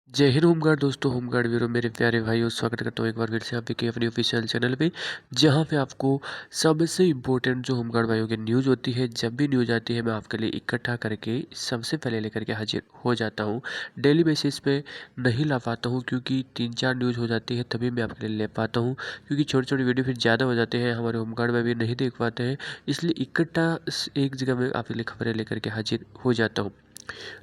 जय हिंद होमगार्ड दोस्तों। Home guard bureau मेरे प्यारे भाइयों, स्वागत करता हूँ एक बार फिर से आपके अपने ऑफिशियल चैनल पे, जहाँ पे आपको सबसे इम्पोर्टेंट जो होमगार्ड भाइयों की न्यूज़ होती है, जब भी न्यूज़ आती है मैं आपके लिए इकट्ठा करके सबसे पहले लेकर के हाजिर हो जाता हूँ। डेली बेसिस पे नहीं ला पाता हूँ क्योंकि 3-4 न्यूज़ हो जाती है, तभी मैं आपके लिए ले पाता हूँ, क्योंकि छोटे छोटे वीडियो फिर ज़्यादा हो जाते हैं, हमारे होमगार्ड भाई भी नहीं देख पाते हैं। इसलिए इकट्ठा एक जगह में आपके लिए खबरें लेकर के हाजिर हो जाता हूँ।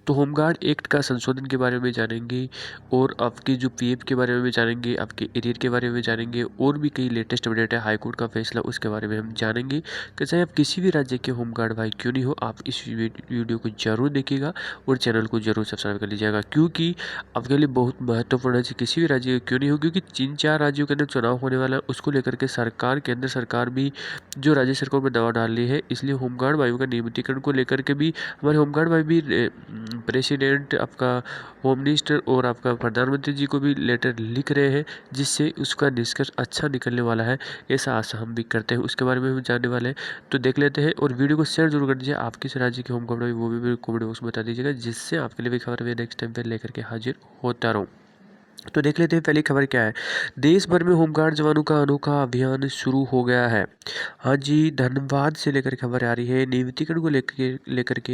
तो होमगार्ड एक्ट का संशोधन के बारे में जानेंगे, और आपकी जो पीएफ के बारे में भी जानेंगे, आपके एरियर के बारे में जानेंगे, और भी कई लेटेस्ट अपडेट है, हाईकोर्ट का फैसला उसके बारे में हम जानेंगे कि चाहे आप किसी भी राज्य के होमगार्ड भाई क्यों नहीं हो, आप इस वीडियो को जरूर देखिएगा और चैनल को जरूर सब्सक्राइब कर लीजिएगा, क्योंकि आपके लिए बहुत महत्वपूर्ण है। किसी भी राज्य क्यों नहीं हो, क्योंकि 3-4 राज्यों के अंदर चुनाव होने वाला है, उसको लेकर के सरकार, केंद्र सरकार भी जो राज्य सरकार में दबाव डाल रही है, इसलिए होमगार्ड वायु का नियमितीकरण को लेकर के भी हमारे होमगार्ड भाई भी प्रेसिडेंट, आपका होम मिनिस्टर और आपका प्रधानमंत्री जी को भी लेटर लिख रहे हैं, जिससे उसका निष्कर्ष अच्छा निकलने वाला है, ऐसा आशा हम भी करते हैं। उसके बारे में हम जानने वाले हैं, तो देख लेते हैं। और वीडियो को शेयर जरूर कर दीजिए। आप किस राज्य के होम गार्ड वो भी मेरे कमेंट बॉक्स में बता दीजिएगा, जिससे आपके लिए भी खबर मैं नेक्स्ट टाइम पे लेकर के हाजिर होता रहूँ। तो देख लेते हैं पहली खबर क्या है। देश भर में होमगार्ड जवानों का अनोखा अभियान शुरू हो गया है। हाँ जी, धनबाद से लेकर खबर आ रही है। नियमितीकरण को लेकर के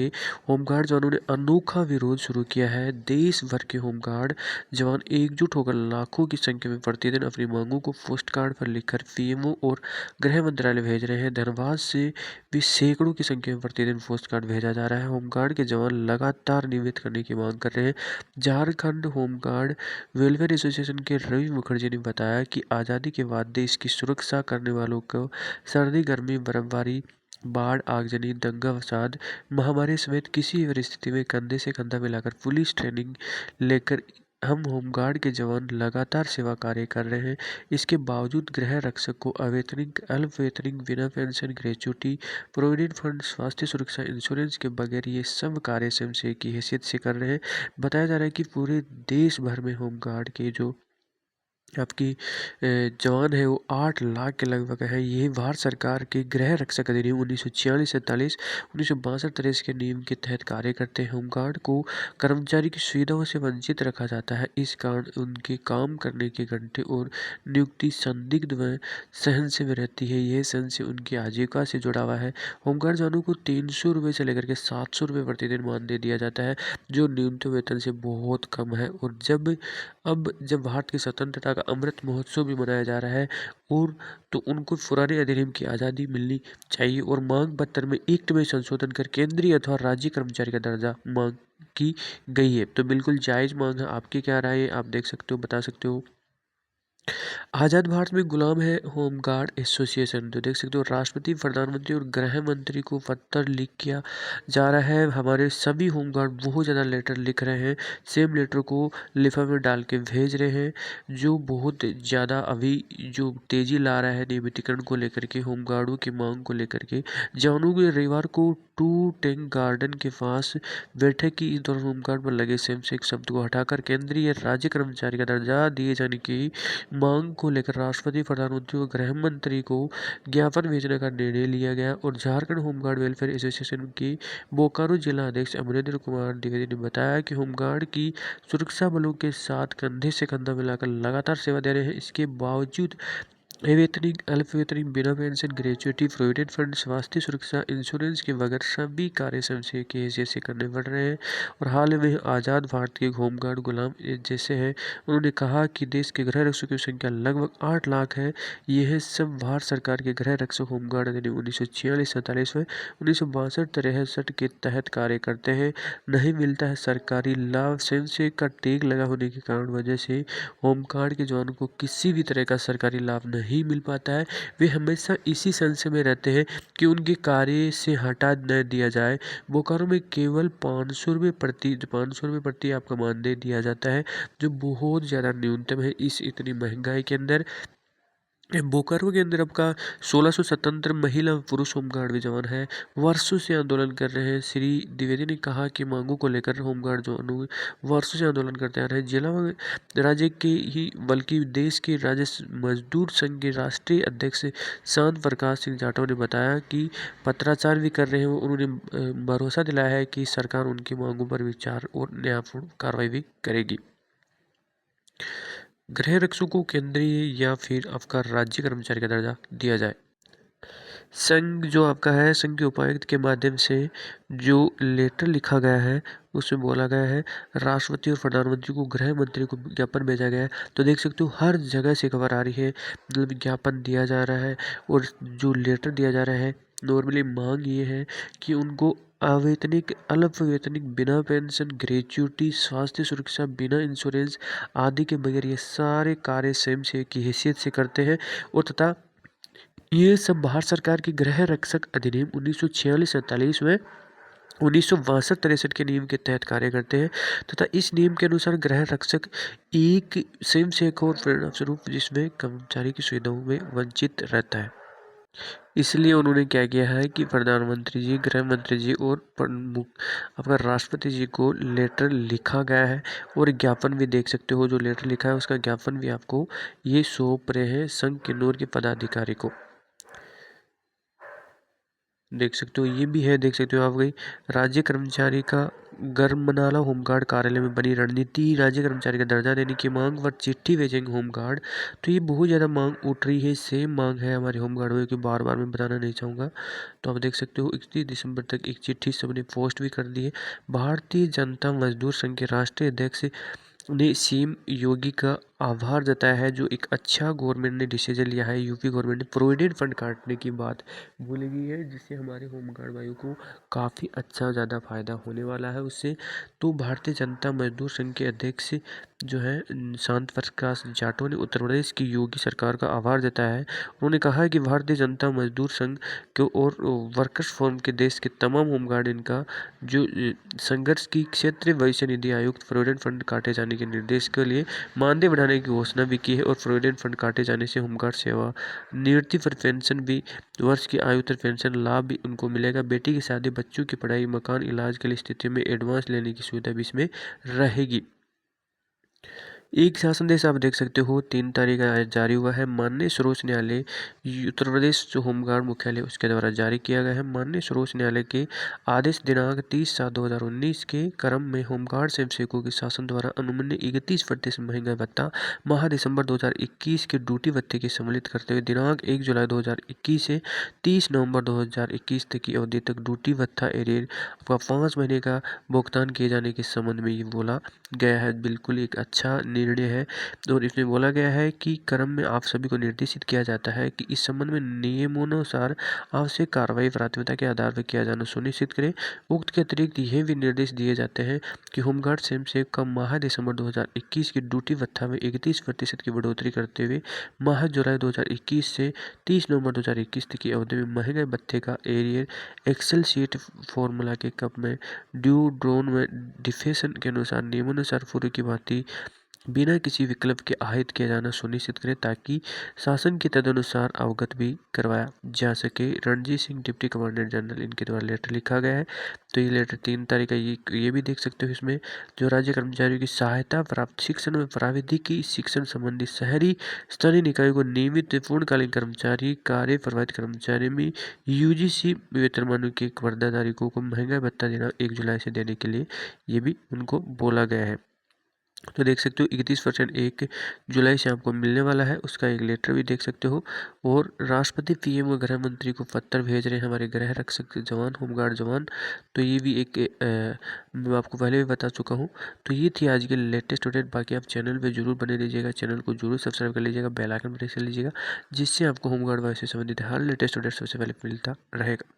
होमगार्ड जवानों ने अनोखा विरोध शुरू किया है। देश भर के होमगार्ड जवान एकजुट होकर लाखों की संख्या में प्रतिदिन अपनी मांगों को पोस्ट कार्ड पर लिखकर पीएमओ और गृह मंत्रालय भेज रहे हैं। धनबाद से भी सैकड़ों की संख्या में प्रतिदिन पोस्ट कार्ड भेजा जा रहा है। होमगार्ड के जवान लगातार नियमित करने की मांग कर रहे हैं। झारखंड होमगार्ड वेलफेयर एसोसिएशन के रवि मुखर्जी ने बताया कि आज़ादी के बाद देश की सुरक्षा करने वालों को सर्दी, गर्मी, बर्फबारी, बाढ़, आगजनी, दंगा फसाद, महामारी समेत किसी भी परिस्थिति में कंधे से कंधा मिलाकर पुलिस ट्रेनिंग लेकर हम होमगार्ड के जवान लगातार सेवा कार्य कर रहे हैं। इसके बावजूद गृह रक्षक को अवेतनिक, अल्प वेतनिक, बिना पेंशन, ग्रेच्युटी, प्रोविडेंट फंड, स्वास्थ्य सुरक्षा इंश्योरेंस के बगैर ये सब कार्य स्वयंसेवक की हैसियत से कर रहे हैं। बताया जा रहा है कि पूरे देश भर में होमगार्ड के जो आपकी जवान है वो 8 लाख के लगभग है। ये भारत सरकार के गृह रक्षक अधिनियम 1946-47, 1962-63 के नियम के तहत कार्य करते हैं। होमगार्ड को कर्मचारी की सुविधाओं से वंचित रखा जाता है। इस कारण उनके काम करने के घंटे और नियुक्ति संदिग्ध व सहन में रहती है। यह सहन से उनकी आजीविका से जुड़ा हुआ है। होमगार्ड जवानों को 300 रुपये से लेकर के 700 रुपये प्रतिदिन मानदेय दिया जाता है, जो न्यूनतम वेतन से बहुत कम है। और जब भारत की स्वतंत्रता का अमृत महोत्सव भी मनाया जा रहा है, और तो उनको पुराने अधिनियम की आज़ादी मिलनी चाहिए। और मांग पत्र में एक्ट में संशोधन कर केंद्रीय अथवा राज्य कर्मचारी का दर्जा मांग की गई है। तो बिल्कुल जायज़ मांग है। आपकी क्या राय है, आप देख सकते हो, बता सकते हो। आज़ाद भारत में गुलाम है होमगार्ड एसोसिएशन, तो देख सकते हो। राष्ट्रपति, प्रधानमंत्री और गृह मंत्री को पत्र लिख किया जा रहा है। हमारे सभी होमगार्ड बहुत ज़्यादा लेटर लिख रहे हैं, सेम लेटर को लिफाफे में डाल के भेज रहे हैं, जो बहुत ज़्यादा अभी जो तेज़ी ला रहा है नियमितीकरण को लेकर के, होमगार्डों की मांग को लेकर के। जवानों के रविवार को टू टैंक गार्डन के पास बैठक की। इस दौरान होमगार्ड पर लगे स्वयंसेवक शब्द को हटाकर केंद्रीय राज्य कर्मचारी का दर्जा दिए जाने की मांग को लेकर राष्ट्रपति, प्रधानमंत्री और गृह मंत्री को ज्ञापन भेजने का निर्णय लिया गया। और झारखंड होमगार्ड वेलफेयर एसोसिएशन के बोकारो जिला अध्यक्ष अमरेंद्र कुमार द्विवेदी ने बताया कि होमगार्ड की सुरक्षा बलों के साथ कंधे से कंधा मिलाकर लगातार सेवा दे रहे हैं। इसके बावजूद अवेतनिक, अल्प वेतनिक, बिना पेंशन, ग्रेच्युटी, प्रोविडेंट फंड, स्वास्थ्य सुरक्षा इंश्योरेंस के बगैर सभी कार्य स्वयंसेवक की हैसियत से करने पड़ रहे हैं। और हाल में आज़ाद भारत के होमगार्ड गुलाम जैसे हैं। उन्होंने कहा कि देश के गृह रक्षकों की संख्या लगभग 8 लाख है। यह सब भारत सरकार के गृह रक्षक होमगार्ड अधिनियम 1946-47 में 1962-63 के तहत कार्य करते हैं। नहीं मिलता है सरकारी लाभ। स्वयंसेवक का टैग लगा होने के कारण वजह से होमगार्ड के जवानों को किसी भी तरह का सरकारी लाभ नहीं मिल पाता है। वे हमेशा इसी संशय में रहते हैं कि उनके कार्य से हटा न दिया जाए। बोकारो में केवल 500 रुपये प्रति आपका मानदेय दिया जाता है, जो बहुत ज़्यादा न्यूनतम है इस इतनी महंगाई के अंदर। बोकारो के अंदर आपका 1600 स्वतंत्र महिला और पुरुष होमगार्ड भी जवान है, वर्षों से आंदोलन कर रहे हैं। श्री द्विवेदी ने कहा कि मांगों को लेकर होमगार्ड जवान वर्षों से आंदोलन करते आ रहे हैं। जिला व राज्य के ही बल्कि देश के राज्य मजदूर संघ के राष्ट्रीय अध्यक्ष शांत प्रकाश सिंह जाटव ने बताया कि पत्राचार भी कर रहे हैं। उन्होंने भरोसा दिलाया है कि सरकार उनकी मांगों पर विचार और न्यायपूर्ण कार्रवाई भी करेगी। गृह रक्षकों को केंद्रीय या फिर आपका राज्य कर्मचारी का दर्जा दिया जाए। संघ जो आपका है, संघ के उपायुक्त के माध्यम से जो लेटर लिखा गया है उसमें बोला गया है, राष्ट्रपति और प्रधानमंत्री को, गृह मंत्री को विज्ञापन भेजा गया है। तो देख सकते हो हर जगह से खबर आ रही है, मतलब विज्ञापन दिया जा रहा है और जो लेटर दिया जा रहा है। नॉर्मली मांग ये है कि उनको अवैतनिक, अल्पवेतनिक, बिना पेंशन, ग्रेच्युटी, स्वास्थ्य सुरक्षा, बिना इंश्योरेंस आदि के बगैर ये सारे कार्य स्वयंसेवक की हैसियत से करते हैं और तथा ये सब भारत सरकार की गृह रक्षक अधिनियम 1946-47 में 1962-63 के नियम के तहत कार्य करते हैं तथा इस नियम के अनुसार गृह रक्षक एक स्वयंसेवक और परिणामस्वरूप जिसमें कर्मचारी की सुविधाओं में वंचित रहता है। इसलिए उन्होंने क्या किया है कि प्रधानमंत्री जी, गृह मंत्री जी और आपका राष्ट्रपति जी को लेटर लिखा गया है और ज्ञापन भी देख सकते हो। जो लेटर लिखा है उसका ज्ञापन भी आपको ये सौंप रहे हैं संघ किन्नौर के पदाधिकारी को। देख सकते हो ये भी है, देख सकते हो आप गई राज्य कर्मचारी का गर्मनाला होमगार्ड कार्यालय में बनी रणनीति, राज्य कर्मचारी का दर्जा देने की मांग व चिट्ठी भेजेंगे होमगार्ड। तो ये बहुत ज़्यादा मांग उठ रही है, सेम मांग है हमारे होमगार्ड में, कि बार बार मैं बताना नहीं चाहूँगा। तो आप देख सकते हो 31 दिसंबर तक एक चिट्ठी सबने पोस्ट भी कर दी है। भारतीय जनता मजदूर संघ के राष्ट्रीय अध्यक्ष ने सीएम योगी का आभार जताया है, जो एक अच्छा गवर्नमेंट ने डिसीजन लिया है। यूपी गवर्नमेंट ने प्रोविडेंट फंड काटने की बात बोली गई है, जिससे हमारे होमगार्ड भाइयों को काफ़ी अच्छा ज़्यादा फायदा होने वाला है उससे। तो भारतीय जनता मजदूर संघ के अध्यक्ष जो है शांत प्रकाश जाटव ने उत्तर प्रदेश की योगी सरकार का आभार जताया है। उन्होंने कहा है कि भारतीय जनता मजदूर संघ के और वर्कर्स फोरम के देश के तमाम होमगार्ड इनका जो संघर्ष की क्षेत्रीय भविष्य निधि आयुक्त प्रोविडेंट फंड काटे जाने के निर्देश के लिए मानदेय बढ़ाने की घोषणा भी की है और प्रोविडेंट फंड काटे जाने से होमगार्ड सेवा निवृत्ति पर पेंशन भी, वर्ष की आयु तक पेंशन लाभ भी उनको मिलेगा। बेटी की शादी, बच्चों की पढ़ाई, मकान, इलाज के लिए स्थिति में एडवांस लेने की सुविधा भी इसमें रहेगी। एक शासन देश आप देख सकते हो 3 तारीख आज जारी हुआ है। माननीय सर्वोच्च न्यायालय उत्तर प्रदेश जो होमगार्ड मुख्यालय उसके द्वारा जारी किया गया है। माननीय सर्वोच्च न्यायालय के आदेश दिनांक 30/7/2019 के क्रम में होमगार्ड स्वयंसेवकों के शासन द्वारा अनुमन्य 31% महंगाई भत्ता माह दिसंबर 2021 के ड्यूटी भत्ते के सम्मिलित करते हुए दिनांक 1 जुलाई 2021 से 30 नवंबर 2021 तक की अवधि तक ड्यूटी भत्ता एरियर आपका 5 महीने का भुगतान किए जाने के संबंध में ये बोला गया है। बिल्कुल एक अच्छा निर्णय है और इसमें बोला गया है कि क्रम में आप सभी को निर्देशित किया जाता है कि इस संबंध में नियमानुसार आवश्यक कार्रवाई प्राथमिकता के आधार पर किया जाना सुनिश्चित करें। उक्त के अतिरिक्त यह भी निर्देश दिए जाते हैं कि होमगार्ड स्वयंसेवक का माह दिसंबर 2021 की ड्यूटी भत्ता में 31% की बढ़ोतरी करते हुए माह जुलाई 2021 से 30 नवंबर 2021 तक की अवधि में महंगाई भत्ते का एरियर एक्सेल शीट फॉर्मूला के कप में ड्यू ड्रोन में डिफेशन के अनुसार नियमानुसार पूर्व की भांति बिना किसी विकल्प के आहित किया जाना सुनिश्चित करें, ताकि शासन के तदनुसार अवगत भी करवाया जा सके। Ranjit Singh deputy commandant general इनके द्वारा लेटर लिखा गया है। तो ये लेटर 3 तारीख का ये भी देख सकते हो। इसमें जो राज्य कर्मचारियों की सहायता प्राप्त शिक्षण में प्राविधिकी शिक्षण संबंधी शहरी स्थानीय निकायों को नियमित पूर्णकालीन कर्मचारी, कार्य प्रभावित कर्मचारी में यूजीसी वेतनमानों के वर्धाधारकों को महंगाई भत्ता देना 1 जुलाई से देने के लिए ये भी उनको बोला गया है। तो देख सकते हो 31% 1 जुलाई से आपको मिलने वाला है, उसका एक लेटर भी देख सकते हो। और राष्ट्रपति, पीएम और गृह मंत्री को पत्र भेज रहे हैं हमारे गृह रक्षक जवान, होमगार्ड जवान। तो ये भी एक मैं आपको पहले भी बता चुका हूँ। तो ये थी आज की लेटेस्ट अपडेट। बाकी आप चैनल पे जरूर बने रहिएगा, चैनल को जरूर सब्सक्राइब कर लीजिएगा, बेल आइकन प्रेस कर लीजिएगा, जिससे आपको होमगार्ड वाइज से संबंधित हर लेटेस्ट अपडेट सबसे पहले मिलता रहेगा।